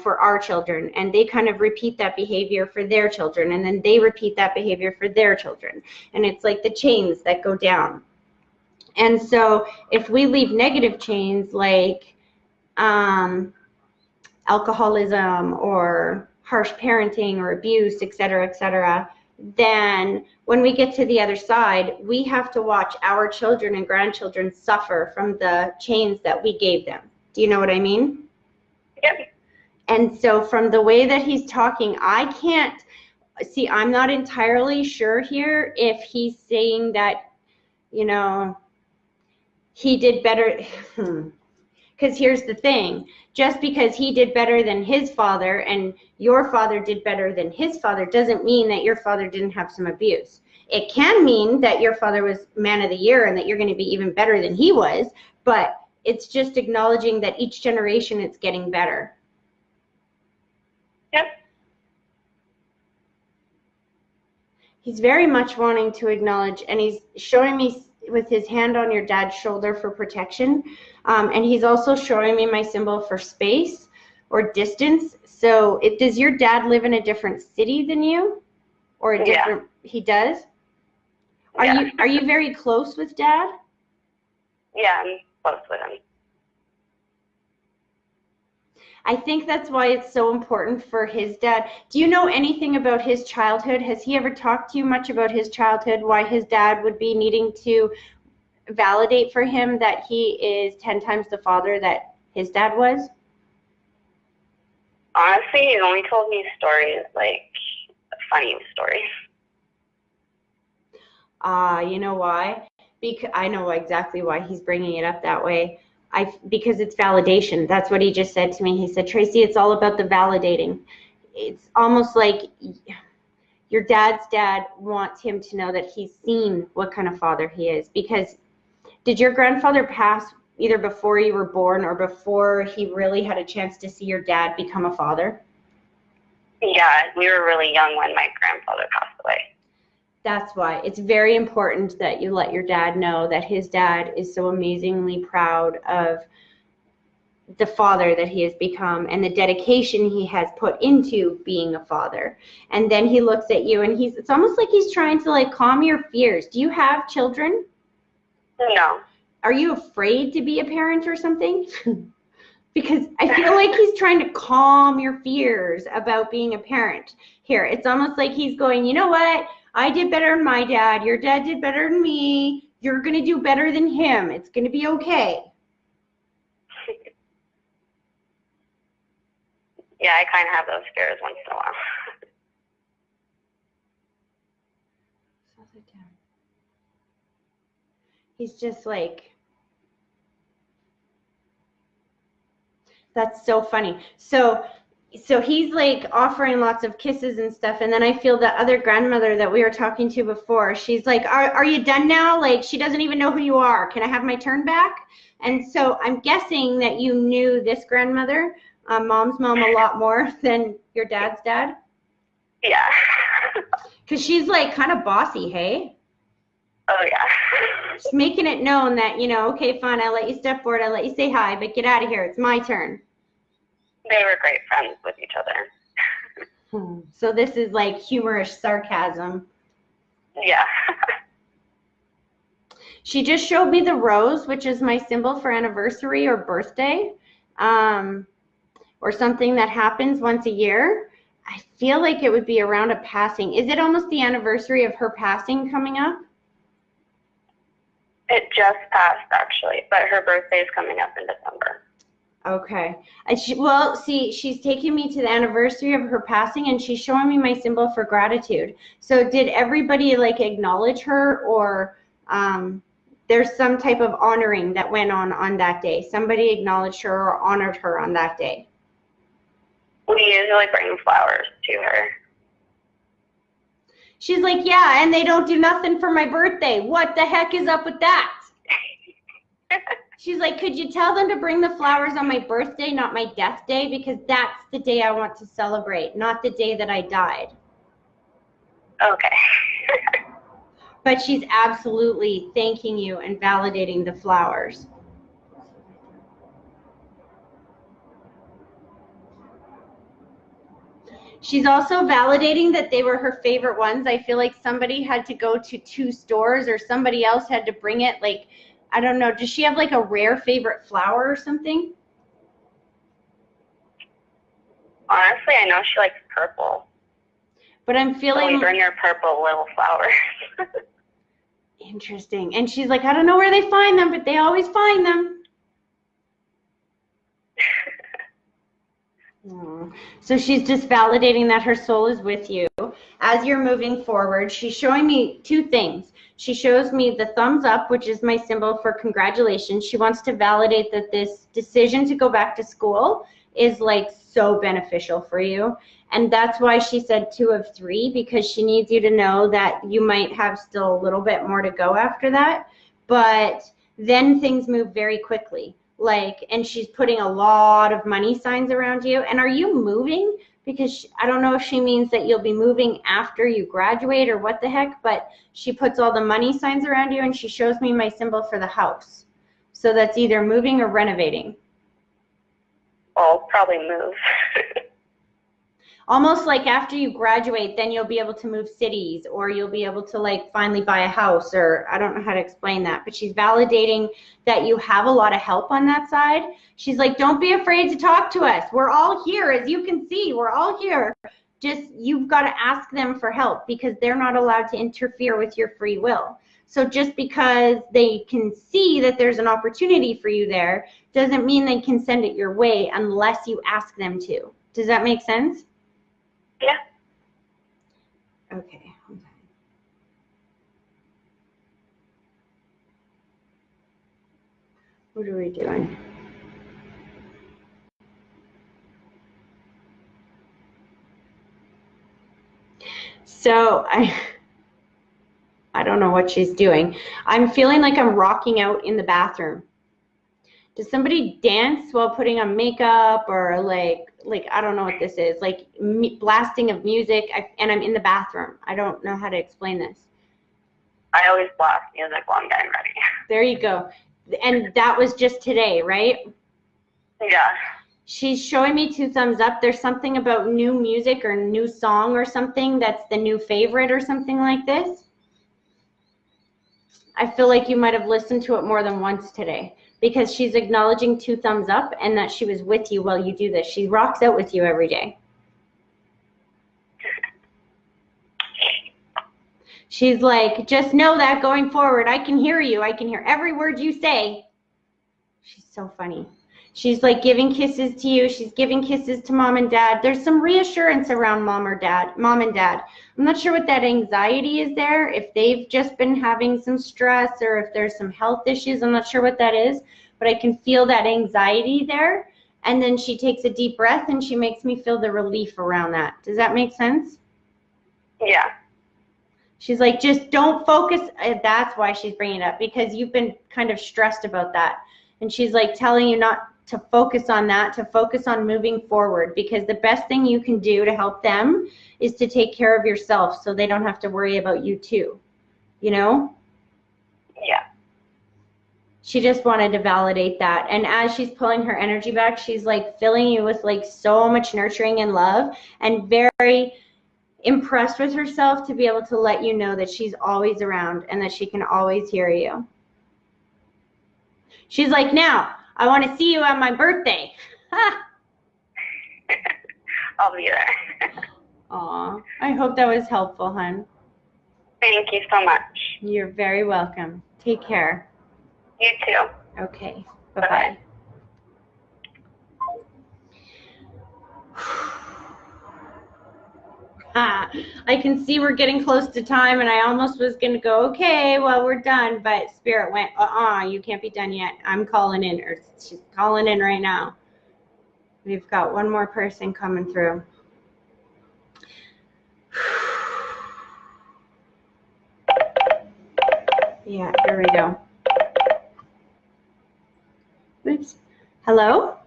for our children, and they kind of repeat that behavior for their children, and then they repeat that behavior for their children. And it's like the chains that go down. And so if we leave negative chains like alcoholism or harsh parenting or abuse, et cetera, then when we get to the other side, we have to watch our children and grandchildren suffer from the chains that we gave them. Do you know what I mean? Yep. And so from the way that he's talking, I can't see, I'm not entirely sure here if he's saying that, you know, he did better. Because here's the thing, just because he did better than his father and your father did better than his father doesn't mean that your father didn't have some abuse. It can mean that your father was man of the year and that you're going to be even better than he was, but it's just acknowledging that each generation it's getting better. Yep. He's very much wanting to acknowledge, and he's showing me with his hand on your dad's shoulder for protection. And he's also showing me my symbol for space or distance. So does your dad live in a different city than you? Or a different, yeah. He does? Are you very close with Dad? Yeah, I'm close with him. I think that's why it's so important for his dad. Do you know anything about his childhood? Has he ever talked to you much about his childhood, why his dad would be needing to validate for him that he is 10 times the father that his dad was? Honestly, he only told me stories, like funny stories. You know why? Because I know exactly why he's bringing it up that way. Because it's validation. That's what he just said to me. He said, Tracy, it's all about the validating. It's almost like your dad's dad wants him to know that he's seen what kind of father he is. Because did your grandfather pass either before you were born or before he really had a chance to see your dad become a father? Yeah, we were really young when my grandfather passed away. That's why it's very important that you let your dad know that his dad is so amazingly proud of the father that he has become and the dedication he has put into being a father. And then he looks at you and it's almost like he's trying to like calm your fears. Do you have children? No. Are you afraid to be a parent or something? Because I feel like he's trying to calm your fears about being a parent. Here, it's almost like he's going, you know what? I did better than my dad. Your dad did better than me. You're going to do better than him. It's going to be okay. Yeah, I kind of have those scares once in a while. He's just like, that's so funny. So he's like offering lots of kisses and stuff, and then I feel the other grandmother that we were talking to before, she's like, are you done now? Like, she doesn't even know who you are. Can I have my turn back? And so I'm guessing that you knew this grandmother, mom's mom, a lot more than your dad's dad. Yeah. Because she's like kind of bossy, hey? Oh, yeah. She's making it known that, you know, okay, fine, I let you step forward, I let you say hi, but get out of here. It's my turn. They were great friends with each other. So this is like humorous sarcasm. Yeah. She just showed me the rose, which is my symbol for anniversary or birthday, or something that happens once a year. I feel like it would be around a passing. Is it almost the anniversary of her passing coming up? It just passed, actually, but her birthday is coming up in December. Okay. Well, see, she's taking me to the anniversary of her passing, and she's showing me my symbol for gratitude. So did everybody, like, acknowledge her, or there's some type of honoring that went on that day? Somebody acknowledged her or honored her on that day? We usually bring flowers to her. She's like, yeah, and they don't do nothing for my birthday. What the heck is up with that? She's like, could you tell them to bring the flowers on my birthday, not my death day? Because that's the day I want to celebrate, not the day that I died. Okay. But she's absolutely thanking you and validating the flowers. She's also validating that they were her favorite ones. I feel like somebody had to go to 2 stores or somebody else had to bring it. Like, I don't know. Does she have like a rare favorite flower or something? Honestly, I know she likes purple. But I'm feeling... Those are your purple little flowers. Interesting. And she's like, I don't know where they find them, but they always find them. So she's just validating that her soul is with you. As you're moving forward, she's showing me two things. She shows me the thumbs up, which is my symbol for congratulations. She wants to validate that this decision to go back to school is like so beneficial for you. And that's why she said 2 of 3, because she needs you to know that you might have still a little bit more to go after that. But then things move very quickly. Like, and she's putting a lot of money signs around you. And are you moving? Because I don't know if she means that you'll be moving after you graduate or what the heck, but she puts all the money signs around you, and she shows me my symbol for the house. So that's either moving or renovating. I'll probably move. Almost like after you graduate, then you'll be able to move cities, or you'll be able to like finally buy a house, or I don't know how to explain that, but she's validating that you have a lot of help on that side. She's like, don't be afraid to talk to us. We're all here. As you can see, we're all here. Just, you've got to ask them for help, because they're not allowed to interfere with your free will. So just because they can see that there's an opportunity for you there doesn't mean they can send it your way unless you ask them to. Does that make sense? Yeah. Okay. What are we doing? So I don't know what she's doing. I'm feeling like I'm rocking out in the bathroom. Does somebody dance while putting on makeup, or like I don't know what this is, like blasting of music, and I'm in the bathroom. I don't know how to explain this. I always blast music while I'm getting ready. There you go. And that was just today, right? Yeah. She's showing me 2 thumbs up. There's something about new music or new song or something that's the new favorite or something like this. I feel like you might have listened to it more than once today, because she's acknowledging 2 thumbs up and that she was with you while you do this. She rocks out with you every day. She's like, just know that going forward, I can hear you. I can hear every word you say. She's so funny. She's like giving kisses to you. She's giving kisses to mom and dad. There's some reassurance around mom and dad. I'm not sure what that anxiety is there, if they've just been having some stress or if there's some health issues. I'm not sure what that is, but I can feel that anxiety there. And then she takes a deep breath and she makes me feel the relief around that. Does that make sense? Yeah. She's like, just don't focus. That's why she's bringing it up, because you've been kind of stressed about that. And she's like telling you not to focus on that, to focus on moving forward, because the best thing you can do to help them is to take care of yourself so they don't have to worry about you too, you know? Yeah. She just wanted to validate that. And as she's pulling her energy back, she's like filling you with like so much nurturing and love, and very impressed with herself to be able to let you know that she's always around and that she can always hear you. She's like, now, I want to see you on my birthday. I'll be there. Aw, I hope that was helpful, hon. Thank you so much. You're very welcome. Take care. You too. Okay, bye-bye. I can see we're getting close to time, and I almost was going to go, okay, well, we're done, but Spirit went, you can't be done yet. I'm calling in, or she's calling in right now. We've got one more person coming through. Yeah, here we go. Oops. Hello?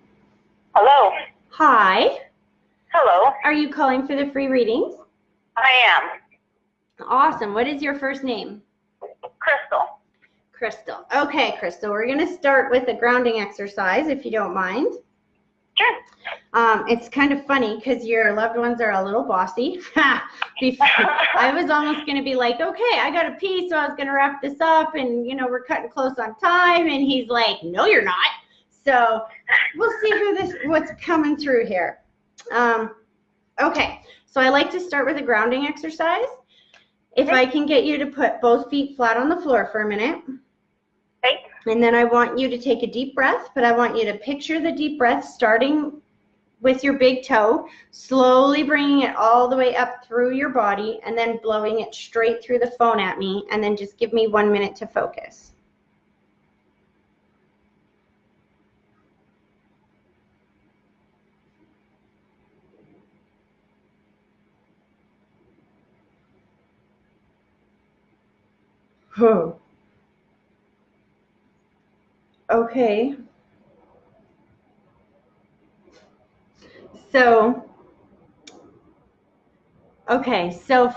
Hello. Hi. Hello. Are you calling for the free readings? I am. Awesome. What is your first name? Crystal. Crystal. Okay, Crystal, we're going to start with a grounding exercise, if you don't mind. Sure. It's kind of funny because your loved ones are a little bossy. I was almost going to be like, okay, I got to pee, so I was going to wrap this up, and, you know, we're cutting close on time, and he's like, no, you're not. So we'll see what's coming through here. Okay, So I like to start with a grounding exercise. If I can get you to put both feet flat on the floor for a minute. Okay. And then I want you to take a deep breath, but I want you to picture the deep breath starting with your big toe, slowly bringing it all the way up through your body, and then blowing it straight through the phone at me, and then just give me 1 minute to focus. Oh. Okay. So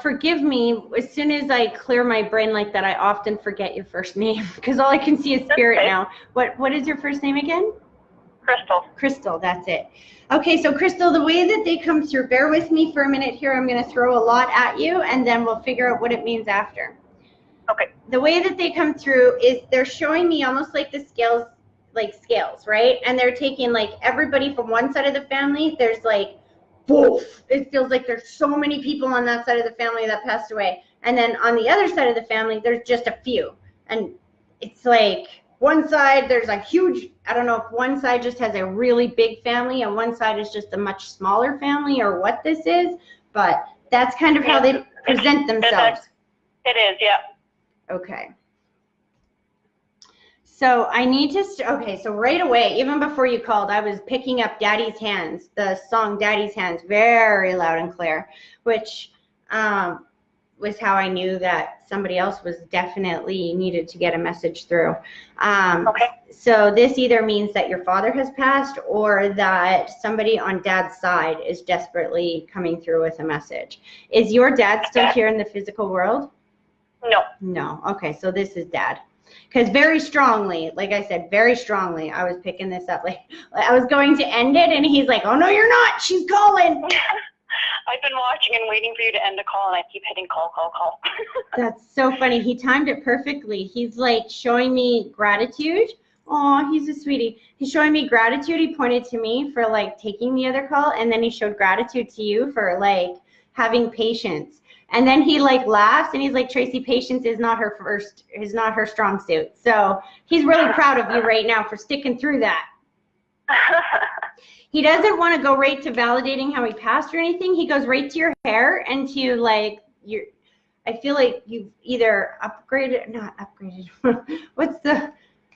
forgive me, as soon as I clear my brain like that, I often forget your first name because all I can see is spirit now. What is your first name again? Crystal. Crystal, that's it. Okay, so Crystal, the way that they come through, bear with me for a minute here. I'm going to throw a lot at you, and then we'll figure out what it means after. Okay. The way that they come through is they're showing me almost like the scales, right? And they're taking like everybody from one side of the family. There's like, woof. It feels like there's so many people on that side of the family that passed away. And then on the other side of the family, there's just a few. And it's like one side, there's a huge, I don't know if one side just has a really big family and one side is just a much smaller family or what this is. But that's kind of how they present themselves. It is, yeah. Okay. So I need to, okay, so right away, even before you called, I was picking up Daddy's Hands, the song Daddy's Hands, very loud and clear, which was how I knew that somebody else was definitely needed to get a message through. Okay. So this either means that your father has passed or that somebody on Dad's side is desperately coming through with a message. Is your dad still here in the physical world? No. No. Okay, so this is Dad. Because very strongly, like I said, very strongly, I was picking this up. Like I was going to end it, and he's like, "Oh no, you're not. She's calling." I've been watching and waiting for you to end the call, and I keep hitting call. That's so funny. He timed it perfectly. He's like showing me gratitude. Oh, he's a sweetie. He's showing me gratitude. He pointed to me for like taking the other call, and then he showed gratitude to you for like having patience. And then he like laughs and he's like, Tracy, patience is not her strong suit. So he's really proud of you right now for sticking through that. He doesn't want to go right to validating how he passed or anything. He goes right to your hair and to like I feel like you've either not upgraded.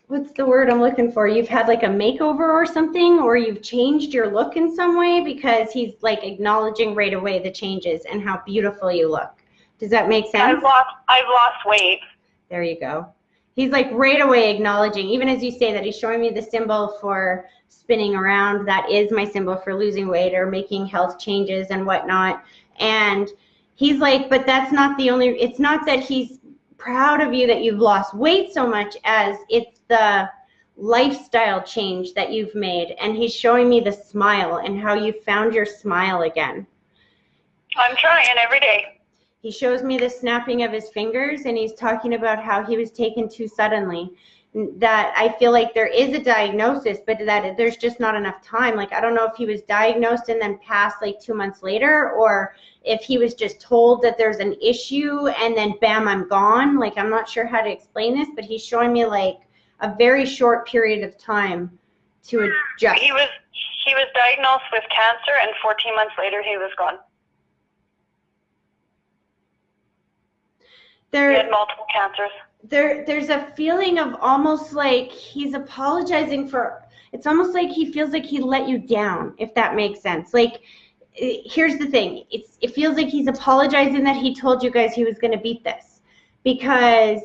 What's the word I'm looking for? You've had like a makeover or something, or you've changed your look in some way, because he's like acknowledging right away the changes and how beautiful you look. Does that make sense? I've lost weight. There you go. He's like right away acknowledging, even as you say that, he's showing me the symbol for spinning around. That is my symbol for losing weight or making health changes and whatnot. And he's like, but that's not the only, it's not that he's proud of you that you've lost weight so much as it's the lifestyle change that you've made. And he's showing me the smile and how you found your smile again. I'm trying every day. He shows me the snapping of his fingers, and he's talking about how he was taken too suddenly. That I feel like there is a diagnosis, but that there's just not enough time. Like, I don't know if he was diagnosed and then passed like 2 months later, or if he was just told that there's an issue and then bam, I'm gone. Like, I'm not sure how to explain this, but he's showing me like a very short period of time to adjust. He was diagnosed with cancer, and 14 months later he was gone. He had multiple cancers. There's a feeling of almost like he's apologizing for, it's almost like he feels like he let you down, if that makes sense. Like, here's the thing, it feels like he's apologizing that he told you guys he was going to beat this, because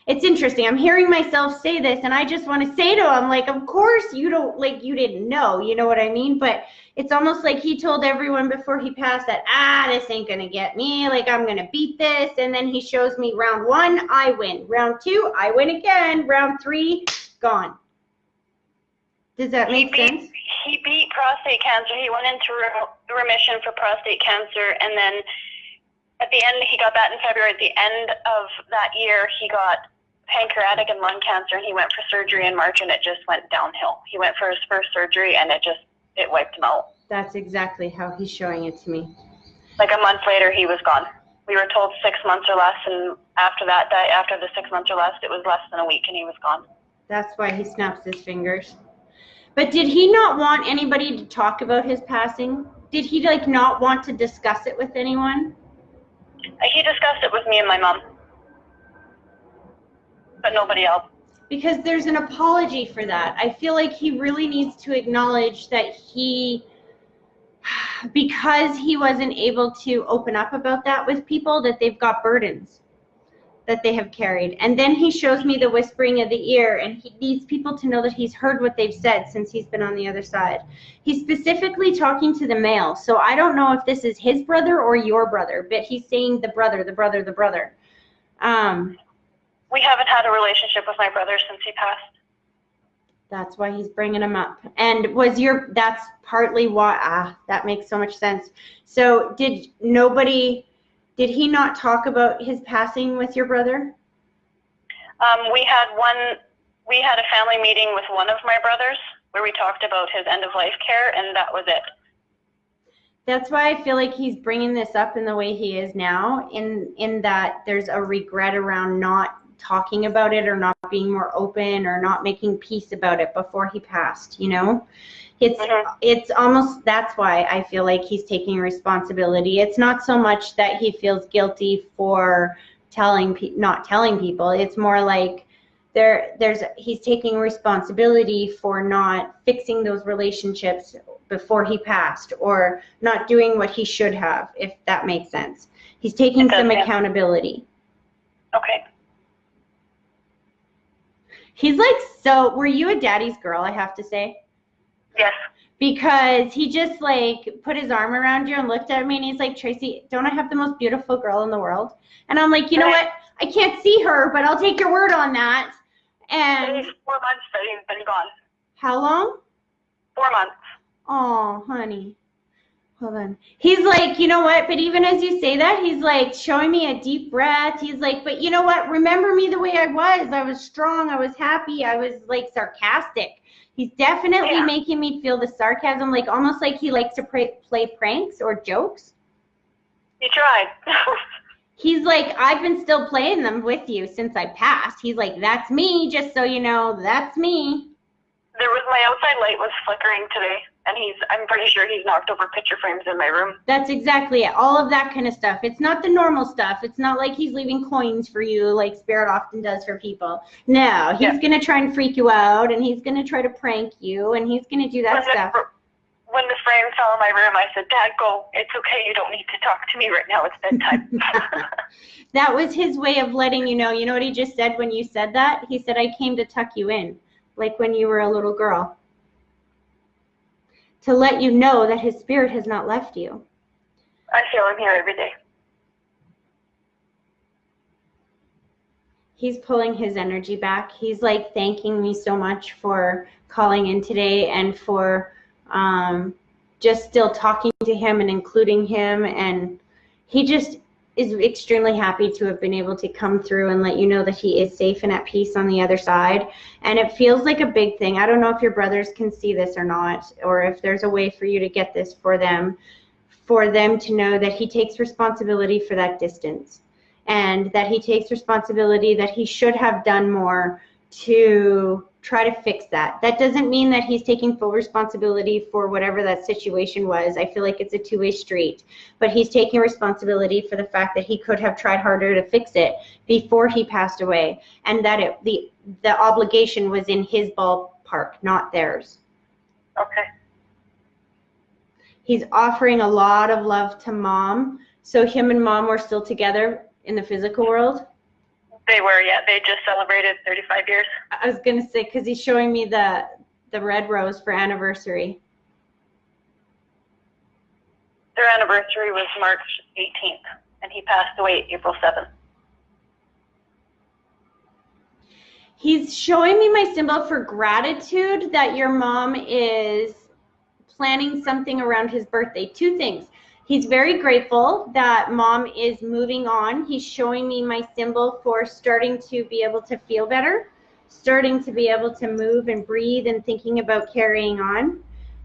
it's interesting. I'm hearing myself say this, and I just want to say to him, like, of course you don't, like, you didn't know, you know what I mean? But it's almost like he told everyone before he passed that, this ain't going to get me, like, I'm going to beat this. And then he shows me round 1, I win. Round 2, I win again. Round 3, gone. Does that make sense? He beat prostate cancer. He went into remission for prostate cancer, and then at the end, he got that in February. At the end of that year, he got pancreatic and lung cancer, and he went for surgery in March, and it just went downhill. He went for his first surgery, and it wiped him out. That's exactly how he's showing it to me. Like a month later, he was gone. We were told 6 months or less, and after the 6 months or less, it was less than a week, and he was gone. That's why he snaps his fingers. But did he not want anybody to talk about his passing? Did he like not want to discuss it with anyone? He discussed it with me and my mom, but nobody else. Because there's an apology for that. I feel like he really needs to acknowledge that because he wasn't able to open up about that with people, that they've got burdens that they have carried. And then he shows me the whispering of the ear, and he needs people to know that he's heard what they've said since he's been on the other side. He's specifically talking to the male, so I don't know if this is his brother or your brother, but he's saying the brother, the brother, the brother. We haven't had a relationship with my brother since he passed. That's why he's bringing him up. And that's partly why, that makes so much sense. So did he not talk about his passing with your brother? We had a family meeting with one of my brothers where we talked about his end of life care, and that was it. That's why I feel like he's bringing this up in the way he is now, in that there's a regret around not talking about it or not being more open or not making peace about it before he passed, you know? It's almost, that's why I feel like he's taking responsibility. It's not so much that he feels guilty for not telling people. It's more like he's taking responsibility for not fixing those relationships before he passed, or not doing what he should have, if that makes sense. He's taking some accountability. Okay. He's like, so were you a daddy's girl, I have to say? Yes. Because he just like put his arm around you and looked at me and he's like, Tracy, don't I have the most beautiful girl in the world? And I'm like, you know what? I can't see her, but I'll take your word on that. And he's 4 months that he's been gone. How long? 4 months. Oh, honey. Hold on. He's like, you know what? But even as you say that, he's like showing me a deep breath. He's like, but you know what? Remember me the way I was. I was strong. I was happy. I was like sarcastic. He's definitely making me feel the sarcasm, like almost like he likes to play pranks or jokes. He tried. He's like, I've been still playing them with you since I passed. He's like, that's me, just so you know, that's me. My outside light was flickering today, and I'm pretty sure he's knocked over picture frames in my room. That's exactly it. All of that kind of stuff. It's not the normal stuff. It's not like he's leaving coins for you like Spirit often does for people. No, he's going to try and freak you out, and he's going to try to prank you, and he's going to do that stuff. When the frame fell in my room, I said, Dad, go. It's okay. You don't need to talk to me right now. It's bedtime. That was his way of letting you know. You know what he just said when you said that? He said, I came to tuck you in, like when you were a little girl, to let you know that his spirit has not left you. I feel him here every day. He's pulling his energy back. He's like thanking me so much for calling in today and for just still talking to him and including him. And he just is extremely happy to have been able to come through and let you know that he is safe and at peace on the other side. And it feels like a big thing. I don't know if your brothers can see this or not, or if there's a way for you to get this for them to know that he takes responsibility for that distance, and that he takes responsibility that he should have done more to try to fix that. That doesn't mean that he's taking full responsibility for whatever that situation was. I feel like it's a two-way street. But he's taking responsibility for the fact that he could have tried harder to fix it before he passed away, and that the obligation was in his ballpark, not theirs. Okay. He's offering a lot of love to Mom. So him and Mom were still together in the physical world? They were, yeah. They just celebrated 35 years. I was going to say, because he's showing me the red rose for anniversary. Their anniversary was March 18th, and he passed away April 7th. He's showing me my symbol for gratitude that your mom is planning something around his birthday. Two things. He's very grateful that Mom is moving on. He's showing me my symbol for starting to be able to feel better, starting to be able to move and breathe and thinking about carrying on.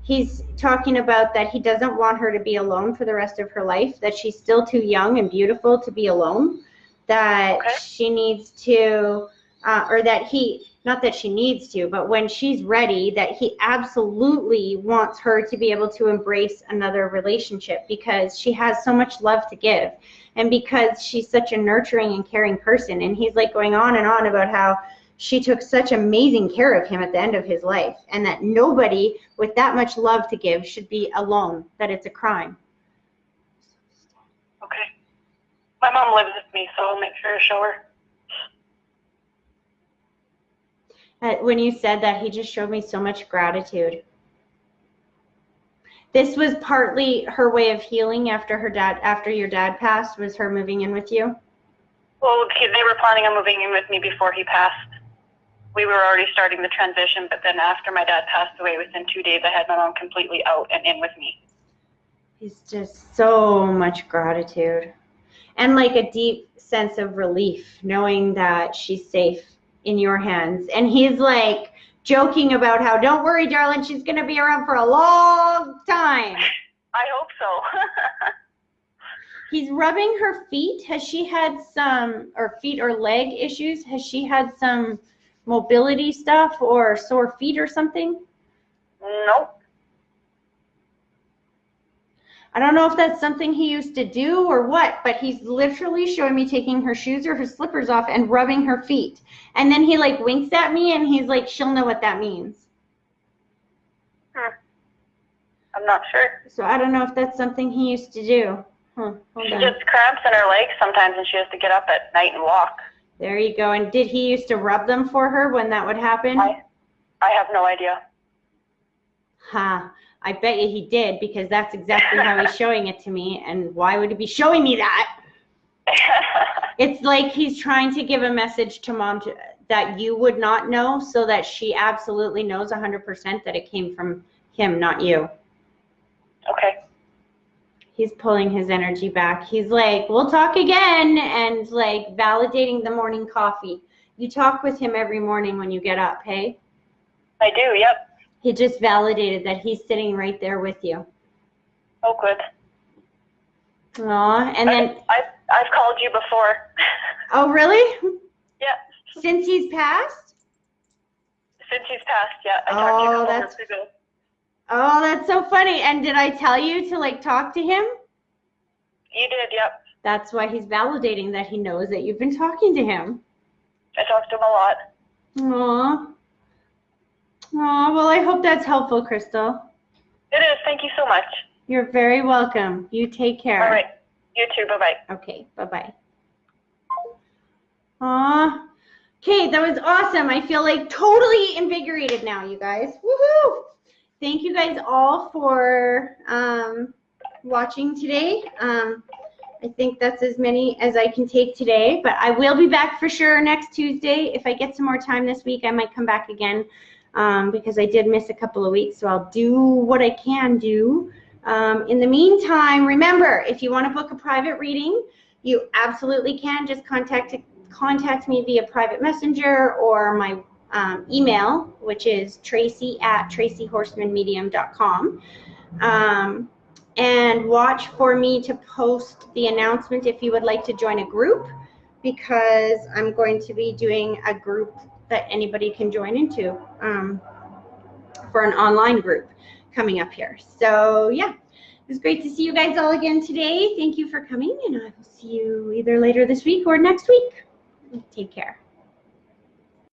He's talking about that he doesn't want her to be alone for the rest of her life, that she's still too young and beautiful to be alone, that she needs to, or that he, not that she needs to, but when she's ready, that he absolutely wants her to be able to embrace another relationship because she has so much love to give and because she's such a nurturing and caring person. And he's like going on and on about how she took such amazing care of him at the end of his life and that nobody with that much love to give should be alone, that it's a crime. Okay. My mom lives with me, so I'll make sure to show her. When you said that, he just showed me so much gratitude. This was partly her way of healing after your dad passed, was her moving in with you? Well, they were planning on moving in with me before he passed. We were already starting the transition, but then after my dad passed away, within 2 days, I had my mom completely out and in with me. He's just so much gratitude and like a deep sense of relief knowing that she's safe in your hands. And he's like joking about how, don't worry, darling, she's going to be around for a long time. I hope so. He's rubbing her feet. Has she had some, or feet or leg issues? Has she had some mobility stuff or sore feet or something? Nope. I don't know if that's something he used to do or what, but he's literally showing me taking her shoes or her slippers off and rubbing her feet. And then he like winks at me and he's like, she'll know what that means. I'm not sure. So I don't know if that's something he used to do. Hold she on. gets cramps in her legs sometimes and she has to get up at night and walk. There you go. And did he used to rub them for her when that would happen? I have no idea. Ha. I bet you he did, because that's exactly how he's showing it to me. And why would he be showing me that? It's like he's trying to give a message to mom that you would not know, so that she absolutely knows 100% that it came from him, not you. Okay. He's pulling his energy back. He's like, we'll talk again, and like validating the morning coffee. You talk with him every morning when you get up, hey? I do, yep. He just validated that he's sitting right there with you. Oh, good. Aw, and then... I've called you before. Oh, really? Yeah. Since he's passed? Since he's passed, yeah. I talked to you a couple months ago. Oh, that's so funny. And did I tell you to like talk to him? You did, yep. That's why he's validating that he knows that you've been talking to him. I talked to him a lot. Aw. Aw, well, I hope that's helpful, Crystal. It is. Thank you so much. You're very welcome. You take care. All right. You too. Bye-bye. Okay, bye-bye. Aw. Okay, that was awesome. I feel like totally invigorated now, you guys. Woohoo! Thank you guys all for watching today. I think that's as many as I can take today, but I will be back for sure next Tuesday. If I get some more time this week, I might come back again because I did miss a couple of weeks, so I'll do what I can do. In the meantime, remember, if you want to book a private reading, you absolutely can. Just contact me via private messenger or my email, which is tracy@tracyhorsemanmedium.com. And watch for me to post the announcement if you would like to join a group, because I'm going to be doing a group that anybody can join into for an online group coming up here. So yeah, it was great to see you guys all again today. Thank you for coming, and I will see you either later this week or next week. Take care.